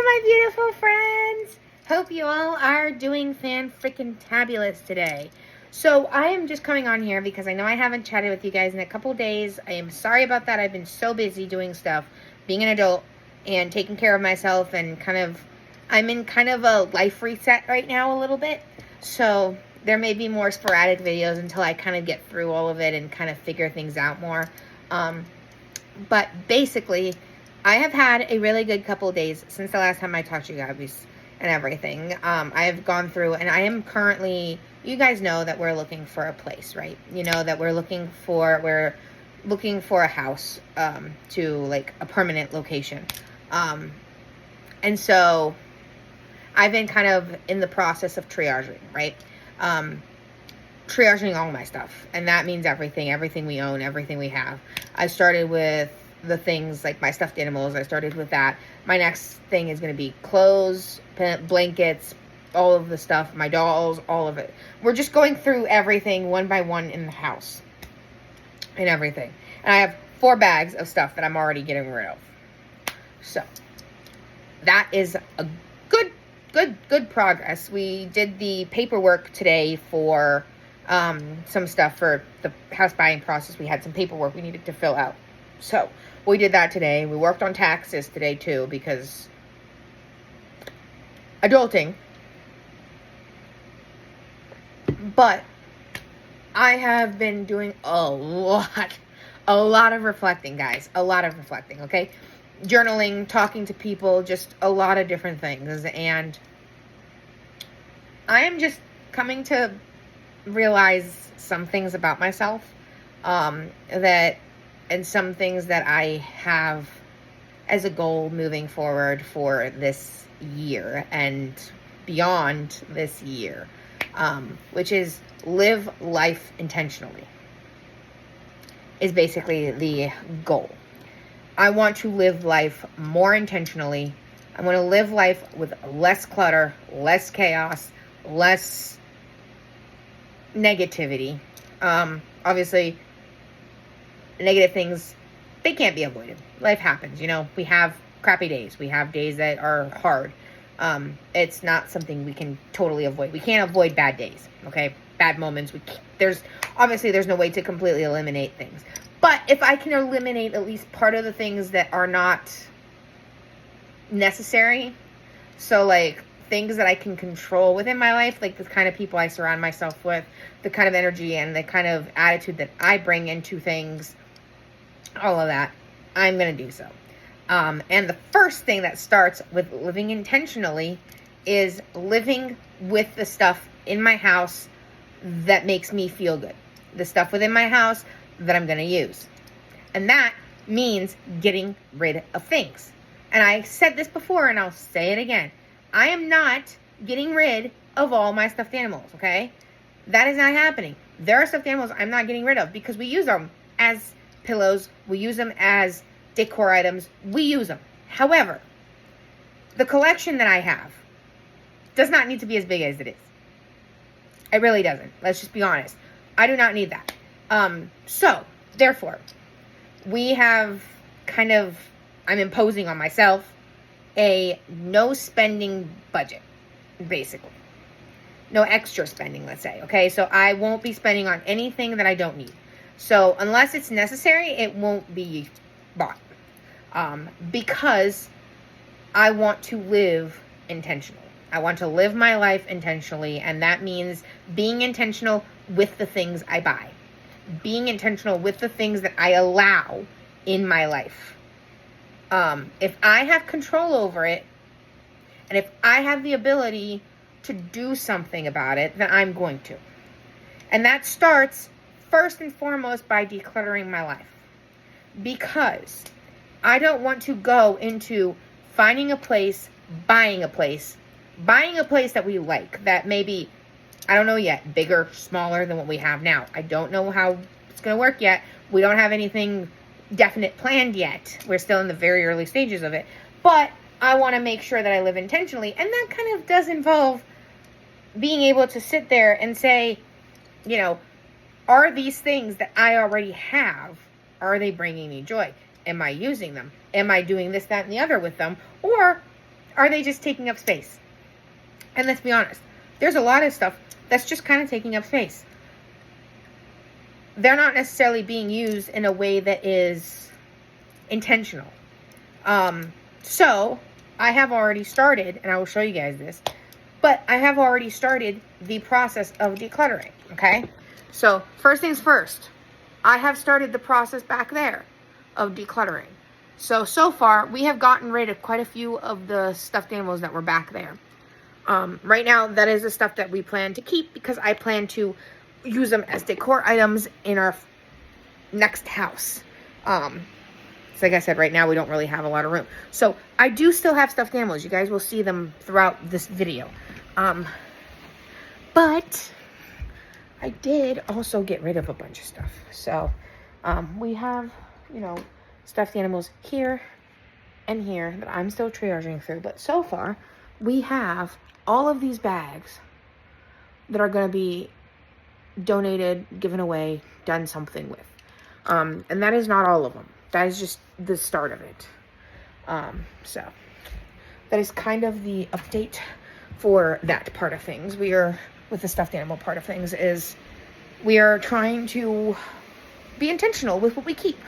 my beautiful friends. Hope you all are doing fan-freaking-tabulous today. So I am just coming on here because I know I haven't chatted with you guys in a couple days. I am sorry about that. I've been so busy doing stuff, being an adult, and taking care of myself, and I'm in kind of a life reset right now a little bit. So there may be more sporadic videos until I kind of get through all of it and kind of figure things out more. But basically, I have had a really good couple of days since the last time I talked to you guys and everything. I have gone through, and I am currently, you guys know that we're looking for a place, right? You know that we're looking for a house, to like a permanent location. And so I've been kind of in the process of triaging, right? Triaging all my stuff, and that means everything we own, everything we have. I started with the things like my stuffed animals. I started with that. My next thing is going to be clothes, blankets, all of the stuff, my dolls, all of it. We're just going through everything one by one in the house and everything. And I have 4 bags of stuff that I'm already getting rid of. So that is a good progress. We did the paperwork today for some stuff for the house buying process. We had some paperwork we needed to fill out. So we did that today. We worked on taxes today too, because adulting. But I have been doing a lot of reflecting, guys. A lot of reflecting, okay? Journaling, talking to people, just a lot of different things. And I am just coming to realize some things about myself, and some things that I have as a goal moving forward for this year and beyond this year, which is live life intentionally, is basically the goal. I want to live life more intentionally. I want to live life with less clutter, less chaos, less negativity. Obviously, negative things, they can't be avoided. Life happens, you know. We have crappy days. We have days that are hard. It's not something we can totally avoid. We can't avoid bad days, okay? Bad moments. There's no way to completely eliminate things. But if I can eliminate at least part of the things that are not necessary, so like things that I can control within my life, like the kind of people I surround myself with, the kind of energy and the kind of attitude that I bring into things, all of that, I'm going to do so. And the first thing that starts with living intentionally is living with the stuff in my house that makes me feel good. The stuff within my house that I'm going to use. And that means getting rid of things. And I said this before, and I'll say it again. I am not getting rid of all my stuffed animals, okay? That is not happening. There are stuffed animals I'm not getting rid of because we use them as pillows. We use them as decor items. We use them. However, the collection that I have does not need to be as big as it is. It really doesn't. Let's just be honest. I do not need that. So, therefore, we have I'm imposing on myself a no spending budget, basically. No extra spending, let's say, okay? So I won't be spending on anything that I don't need. So unless it's necessary, it won't be bought. Because I want to live intentionally. I want to live my life intentionally, and that means being intentional with the things I buy. Being intentional with the things that I allow in my life. If I have control over it, and if I have the ability to do something about it, then I'm going to. And that starts first and foremost by decluttering my life. Because I don't want to go into finding a place, buying a place that we like, that maybe, I don't know yet, bigger, smaller than what we have now. I don't know how it's going to work yet. We don't have anything definite planned yet. We're still in the very early stages of it. But I want to make sure that I live intentionally. And that kind of does involve being able to sit there and say, you know, are these things that I already have, are they bringing me joy? Am I using them? Am I doing this, that, and the other with them? Or are they just taking up space? And let's be honest, there's a lot of stuff that's just kind of taking up space. They're not necessarily being used in a way that is intentional. So I have already started, and I will show you guys this, but I have already started the process of decluttering, okay? So first things first, I have started the process back there of decluttering. So far, we have gotten rid of quite a few of the stuffed animals that were back there. Right now, that is the stuff that we plan to keep because I plan to use them as decor items in our next house. So like I said, right now we don't really have a lot of room. So I do still have stuffed animals. You guys will see them throughout this video. But I did also get rid of a bunch of stuff. So we have, stuffed animals here and here that I'm still triaging through. But so far, we have all of these bags that are going to be donated, given away, done something with. And that is not all of them. That is just the start of it. So that is kind of the update for that part of things. We are, with the stuffed animal part of things, is we are trying to be intentional with what we keep.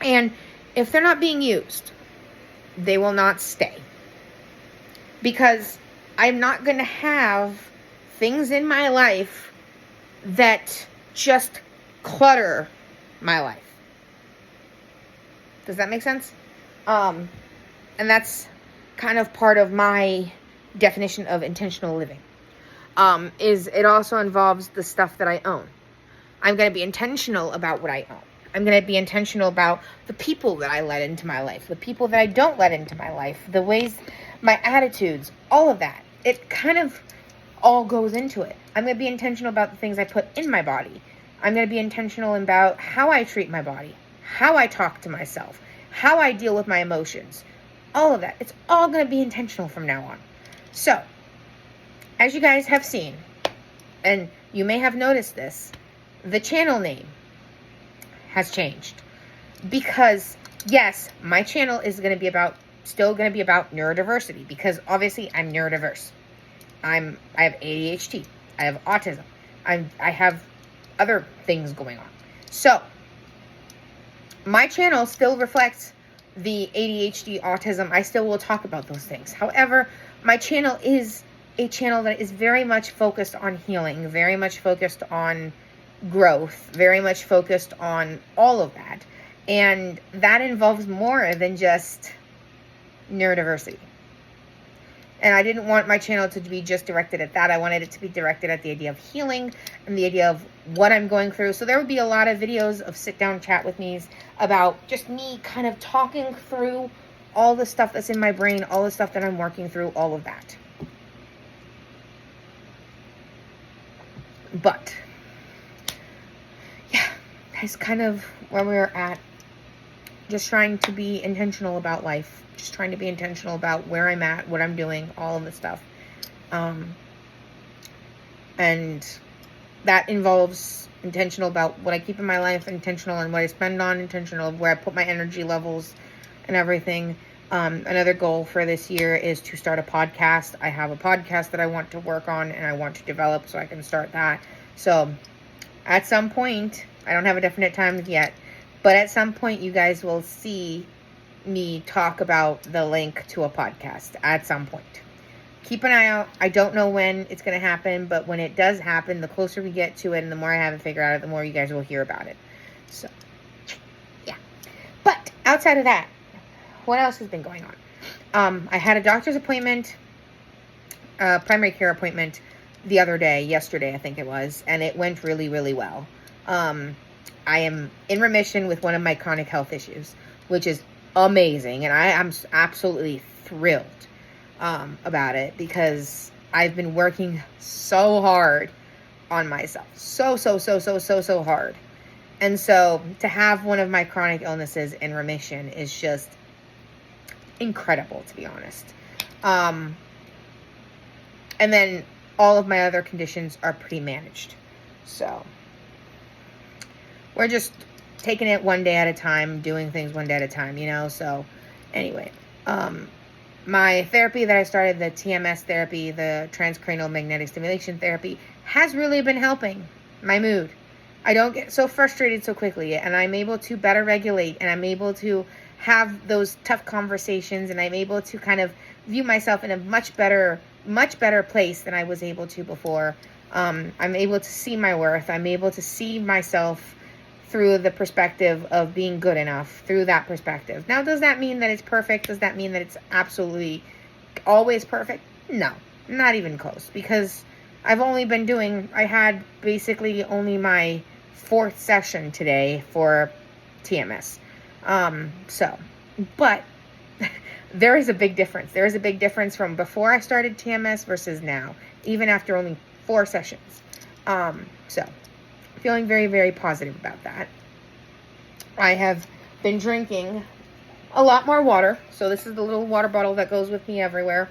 And if they're not being used, they will not stay. Because I'm not going to have things in my life that just clutter my life. Does that make sense? And that's kind of part of my definition of intentional living. Is it also involves the stuff that I own. I'm going to be intentional about what I own. I'm going to be intentional about the people that I let into my life, the people that I don't let into my life, the ways, my attitudes, all of that. It kind of all goes into it. I'm going to be intentional about the things I put in my body. I'm going to be intentional about how I treat my body, how I talk to myself, how I deal with my emotions, all of that. It's all going to be intentional from now on. So, as you guys have seen, and you may have noticed this, the channel name has changed. Because, yes, my channel is going to be still going to be about neurodiversity, because obviously I'm neurodiverse. I have ADHD. I have autism. I have other things going on. So, my channel still reflects the ADHD, autism. I still will talk about those things. However, my channel is a channel that is very much focused on healing, very much focused on growth, very much focused on all of that. And that involves more than just neurodiversity. And I didn't want my channel to be just directed at that. I wanted it to be directed at the idea of healing and the idea of what I'm going through. So there would be a lot of videos of sit-down chat with me about just me kind of talking through all the stuff that's in my brain, all the stuff that I'm working through, all of that. But, yeah, that's kind of where we're at. Just trying to be intentional about life. Just trying to be intentional about where I'm at, what I'm doing, all of the stuff. And that involves intentional about what I keep in my life, intentional on what I spend on, intentional of where I put my energy levels and everything. Another goal for this year is to start a podcast. I have a podcast that I want to work on and I want to develop so I can start that. So at some point, I don't have a definite time yet, but at some point you guys will see me talk about the link to a podcast at some point. Keep an eye out. I don't know when it's going to happen, but when it does happen, the closer we get to it and the more I have it figured out, the more you guys will hear about it. So, yeah. But outside of that, what else has been going on? I had a doctor's appointment, primary care appointment yesterday I think it was, and it went really, really well. I am in remission with one of my chronic health issues, which is amazing, and I am absolutely thrilled about it because I've been working so hard on myself. So hard. And so to have one of my chronic illnesses in remission is just incredible, to be honest. And then all of my other conditions are pretty managed. So we're just taking it one day at a time, doing things one day at a time, So anyway, My therapy that I started, the TMS therapy, the transcranial magnetic stimulation therapy, has really been helping my mood. I don't get so frustrated so quickly, and I'm able to better regulate, and I'm able to have those tough conversations, and I'm able to kind of view myself in a much better place than I was able to before. I'm able to see my worth. I'm able to see myself through the perspective of being good enough, through that perspective. Now, does that mean that it's perfect? Does that mean that it's absolutely always perfect? No, not even close, because I had basically only my 4th session today for TMS. But there is a big difference. There is a big difference from before I started TMS versus now, even after only 4 sessions. Feeling very, very positive about that. I have been drinking a lot more water. So this is the little water bottle that goes with me everywhere.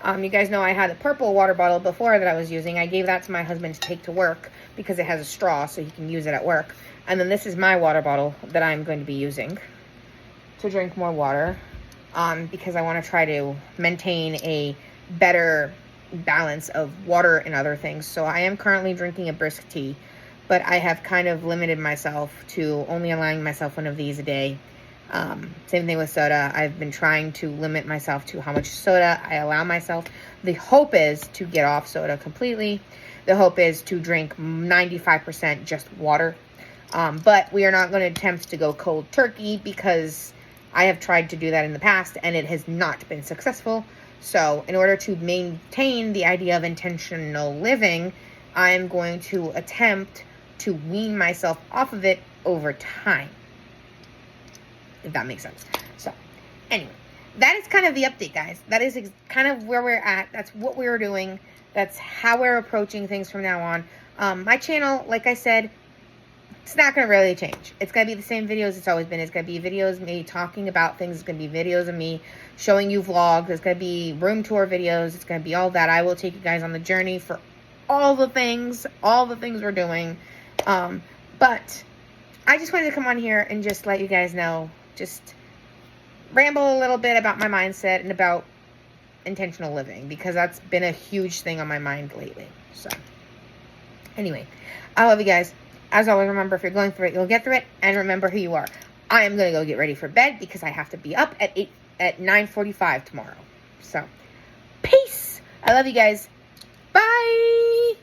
You guys know I had a purple water bottle before that I was using. I gave that to my husband to take to work because it has a straw so he can use it at work. And then this is my water bottle that I'm going to be using to drink more water, because I want to try to maintain a better balance of water and other things. So I am currently drinking a brisk tea, but I have kind of limited myself to only allowing myself one of these a day. Same thing with soda. I've been trying to limit myself to how much soda I allow myself. The hope is to get off soda completely. The hope is to drink 95% just water. But we are not going to attempt to go cold turkey, because I have tried to do that in the past and it has not been successful. So in order to maintain the idea of intentional living, I'm going to attempt to wean myself off of it over time, if that makes sense. So anyway, that is kind of the update, guys. That is kind of where we're at. That's what we're doing. That's how we're approaching things from now on. My channel, like I said, it's not going to really change. It's going to be the same videos it's always been. It's going to be videos of me talking about things. It's going to be videos of me showing you vlogs. It's going to be room tour videos. It's going to be all that. I will take you guys on the journey for all the things we're doing. But I just wanted to come on here and just let you guys know, just ramble a little bit about my mindset and about intentional living, because that's been a huge thing on my mind lately. So anyway, I love you guys. As always, remember, if you're going through it, you'll get through it. And remember who you are. I am going to go get ready for bed because I have to be up at 9:45 tomorrow. So, peace. I love you guys. Bye.